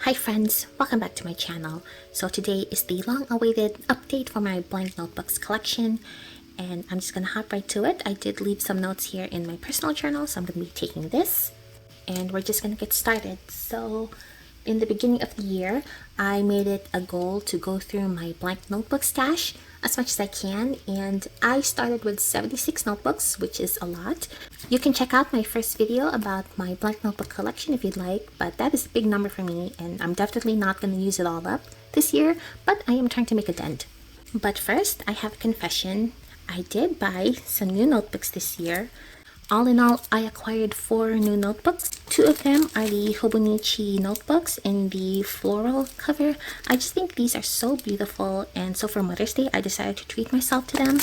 Hi friends, welcome back to my channel. So today is the long-awaited update for my blank notebooks collection, and I'm just gonna hop right to it. I did leave some notes here in my personal journal, so I'm gonna be taking this and we're just gonna get started. So in the beginning of the year, I made it a goal to go through my blank notebook stash as much as I can, and I started with 76 notebooks, which is a lot. You can check out my first video about my blank notebook collection if you'd like, but that is a big number for me and I'm definitely not going to use it all up this year, but I am trying to make a dent. But first, I have a confession. I did buy some new notebooks this year. All in all, I acquired 4 new notebooks. 2 of them are the Hobonichi notebooks in the floral cover. I just think these are so beautiful, and so for Mother's Day, I decided to treat myself to them.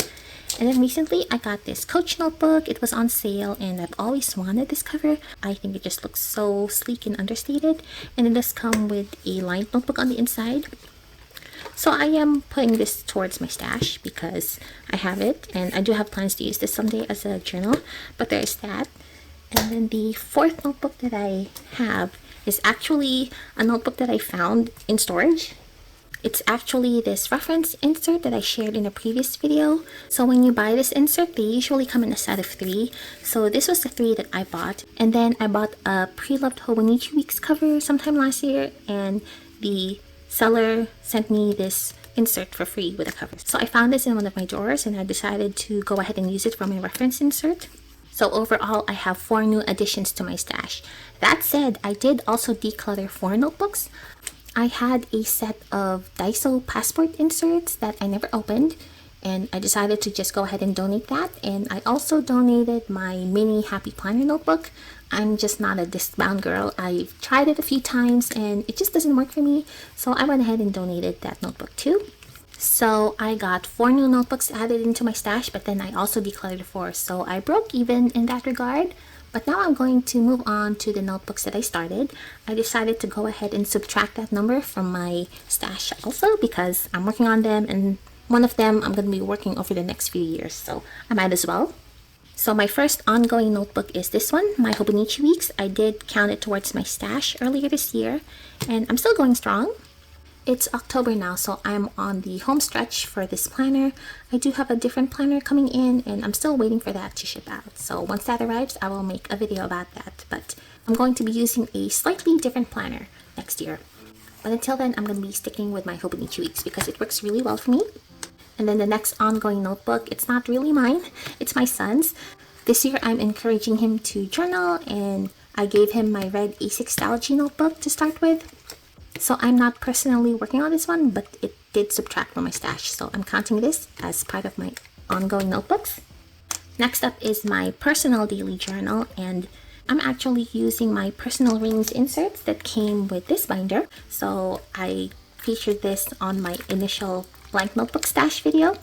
And then recently, I got this Coach notebook. It was on sale, and I've always wanted this cover. I think it just looks so sleek and understated. And it does come with a lined notebook on the inside. So I am putting this towards my stash because I have it, and I do have plans to use this someday as a journal, but there is that. And then the 4th notebook that I have is actually a notebook that I found in storage. It's actually this reference insert that I shared in a previous video. So when you buy this insert, they usually come in a set of 3. So this was the 3 that I bought. And then I bought a pre-loved Hobonichi Weeks cover sometime last year, and the seller sent me this insert for free with a cover. So I found this in one of my drawers and I decided to go ahead and use it for my reference insert. So overall, I have 4 new additions to my stash. That said, I did also declutter 4 notebooks. I had a set of Daiso passport inserts that I never opened, and I decided to just go ahead and donate that. And I also donated my mini Happy Planner notebook. I'm just not a disc-bound girl. I've tried it a few times and it just doesn't work for me. So I went ahead and donated that notebook too. So I got 4 new notebooks added into my stash, but then I also decluttered 4. So I broke even in that regard. But now I'm going to move on to the notebooks that I started. I decided to go ahead and subtract that number from my stash also because I'm working on them, and one of them I'm going to be working over the next few years. So I might as well. So my first ongoing notebook is this one, my Hobonichi Weeks. I did count it towards my stash earlier this year, and I'm still going strong. It's October now, so I'm on the home stretch for this planner. I do have a different planner coming in, and I'm still waiting for that to ship out. So once that arrives, I will make a video about that. But I'm going to be using a slightly different planner next year. But until then, I'm going to be sticking with my Hobonichi Weeks because it works really well for me. And then the next ongoing notebook, it's not really mine, it's my son's. This year I'm encouraging him to journal, and I gave him my red A6 notebook to start with. So I'm not personally working on this one, but it did subtract from my stash, so I'm counting this as part of my ongoing notebooks. Next up is my personal daily journal, and I'm actually using my personal rings inserts that came with this binder. So I featured this on my initial blank notebook stash video,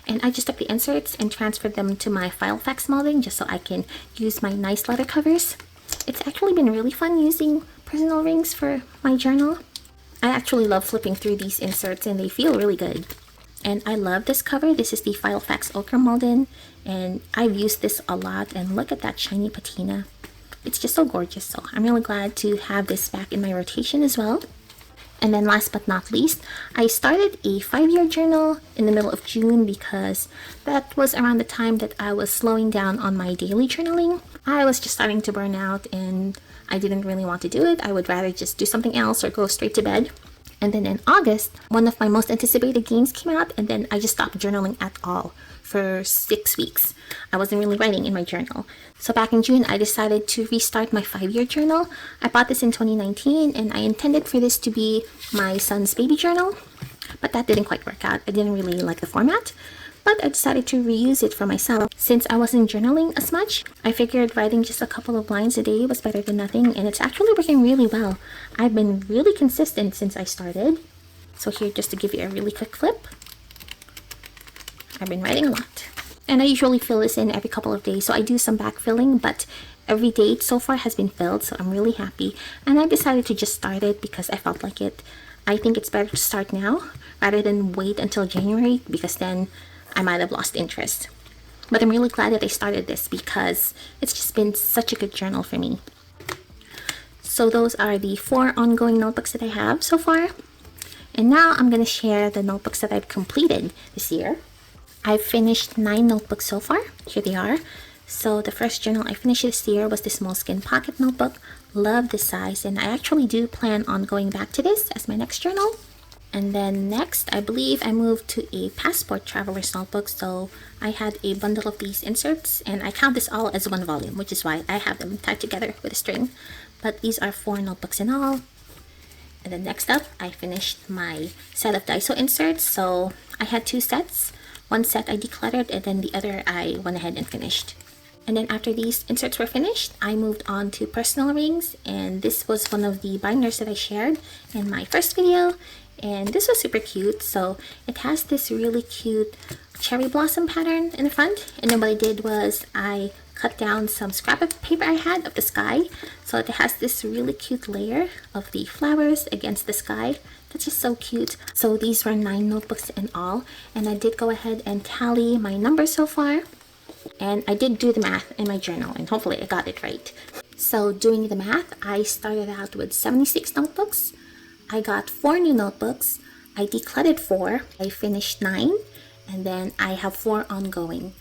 and I just took the inserts and transferred them to my Filofax molding just so I can use my nice letter covers. It's actually been really fun using personal rings for my journal. I actually love flipping through these inserts and they feel really good. And I love this cover. This is the Filofax Ochre Molding, and I've used this a lot, and look at that shiny patina. It's just so gorgeous, so I'm really glad to have this back in my rotation as well. And then last but not least, I started a 5-year journal in the middle of June because that was around the time that I was slowing down on my daily journaling. I was just starting to burn out and I didn't really want to do it. I would rather just do something else or go straight to bed. And then in August, one of my most anticipated games came out, and then I just stopped journaling at all for 6 weeks. I wasn't really writing in my journal. So back in June, I decided to restart my 5-year journal. I bought this in 2019, and I intended for this to be my son's baby journal, but that didn't quite work out. I didn't really like the format, but I decided to reuse it for myself. Since I wasn't journaling as much, I figured writing just a couple of lines a day was better than nothing, and it's actually working really well. I've been really consistent since I started. So here, just to give you a really quick flip, I've been writing a lot. And I usually fill this in every couple of days, so I do some backfilling, but every date so far has been filled, so I'm really happy. And I decided to just start it because I felt like it. I think it's better to start now rather than wait until January, because then I might have lost interest. But I'm really glad that I started this because it's just been such a good journal for me. So those are the 4 ongoing notebooks that I have so far. And now I'm going to share the notebooks that I've completed this year. I've finished 9 notebooks so far. Here they are. So the first journal I finished this year was this Moleskine pocket notebook. Love this size, and I actually do plan on going back to this as my next journal. And then next, I believe I moved to a passport traveler's notebook. So I had a bundle of these inserts, and I count this all as one volume, which is why I have them tied together with a string. But these are 4 notebooks in all. And then next up, I finished my set of Daiso inserts. So I had 2 sets. One set I decluttered, and then the other I went ahead and finished. And then after these inserts were finished, I moved on to personal rings, and this was one of the binders that I shared in my first video, and this was super cute. So it has this really cute cherry blossom pattern in the front, and then what I did was I cut down some scrap of paper I had of the sky, so it has this really cute layer of the flowers against the sky. That's just so cute. So these were 9 notebooks in all, and I did go ahead and tally my numbers so far. And I did do the math in my journal, and hopefully I got it right. So doing the math, I started out with 76 notebooks. I got 4 new notebooks. I decluttered 4. I finished 9. And then I have 4 ongoing.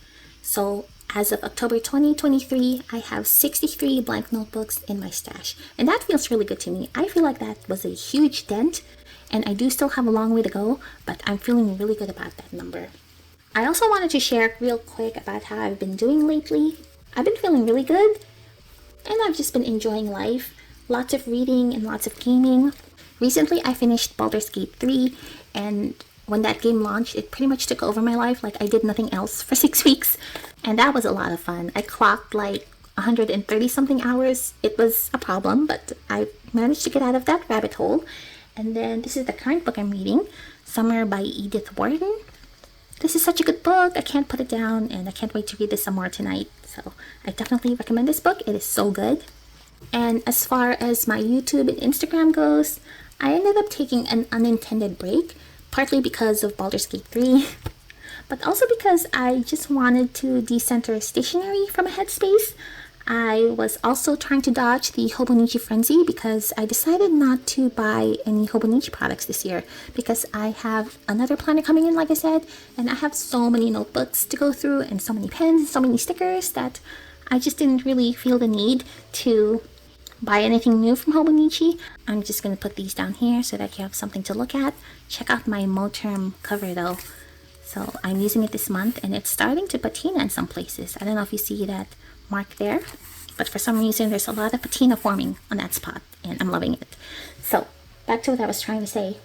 So as of October 2023, I have 63 blank notebooks in my stash. And that feels really good to me. I feel like that was a huge dent. And I do still have a long way to go, but I'm feeling really good about that number. I also wanted to share real quick about how I've been doing lately. I've been feeling really good, and I've just been enjoying life. Lots of reading and lots of gaming. Recently, I finished Baldur's Gate 3, and when that game launched, it pretty much took over my life. Like, I did nothing else for 6 weeks, and that was a lot of fun. I clocked like 130 something hours. It was a problem, but I managed to get out of that rabbit hole. And then this is the current book I'm reading, Summer by Edith Wharton. This is such a good book. I can't put it down, and I can't wait to read this some more tonight. So I definitely recommend this book. It is so good. And as far as my YouTube and Instagram goes, I ended up taking an unintended break, partly because of Baldur's Gate 3, but also because I just wanted to decenter stationery from a headspace. I was also trying to dodge the Hobonichi frenzy because I decided not to buy any Hobonichi products this year because I have another planner coming in, like I said, and I have so many notebooks to go through and so many pens and so many stickers that I just didn't really feel the need to buy anything new from Hobonichi. I'm just going to put these down here so that you have something to look at. Check out my Moterm cover though. So I'm using it this month, and it's starting to patina in some places. I don't know if you see that mark there, but for some reason there's a lot of patina forming on that spot, and I'm loving it. So back to what I was trying to say.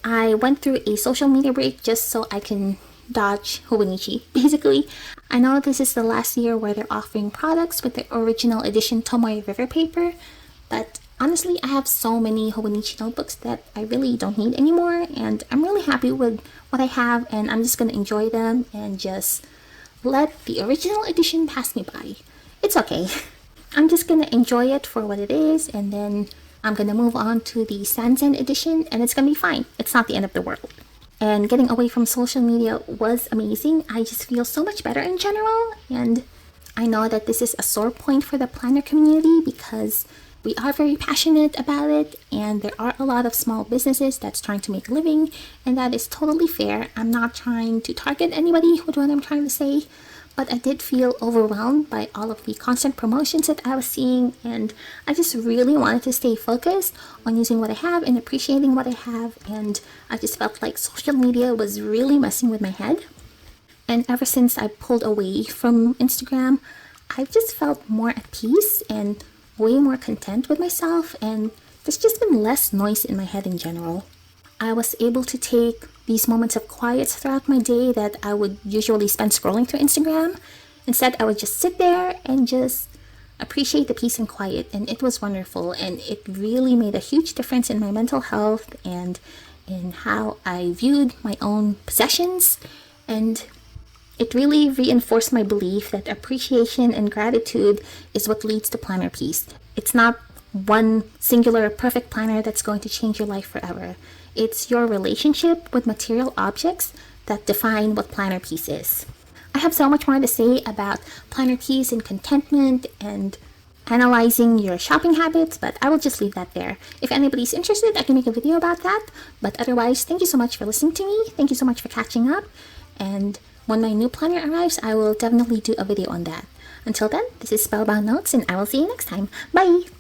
I went through a social media break just so I can dodge Hobonichi. Basically, I know this is the last year where they're offering products with the original edition Tomoe River paper, but honestly, I have so many Hobonichi notebooks that I really don't need anymore, and I'm really happy with what I have, and I'm just going to enjoy them and just let the original edition pass me by. It's okay. I'm just going to enjoy it for what it is, and then I'm going to move on to the Sanzen edition, and it's going to be fine. It's not the end of the world. And getting away from social media was amazing. I just feel so much better in general, and I know that this is a sore point for the planner community because we are very passionate about it, and there are a lot of small businesses that's trying to make a living, and that is totally fair. I'm not trying to target anybody with what I'm trying to say, but I did feel overwhelmed by all of the constant promotions that I was seeing, and I just really wanted to stay focused on using what I have and appreciating what I have, and I just felt like social media was really messing with my head. And ever since I pulled away from Instagram, I've just felt more at peace and way more content with myself, and there's just been less noise in my head in general. I was able to take these moments of quiet throughout my day that I would usually spend scrolling through Instagram. Instead, I would just sit there and just appreciate the peace and quiet, and it was wonderful, and it really made a huge difference in my mental health and in how I viewed my own possessions, and it really reinforced my belief that appreciation and gratitude is what leads to planner peace. It's not one singular perfect planner that's going to change your life forever. It's your relationship with material objects that define what planner peace is. I have so much more to say about planner peace and contentment and analyzing your shopping habits, but I will just leave that there. If anybody's interested, I can make a video about that. But otherwise, thank you so much for listening to me. Thank you so much for catching up. And when my new planner arrives, I will definitely do a video on that. Until then, this is Spellbound Notes, and I will see you next time. Bye!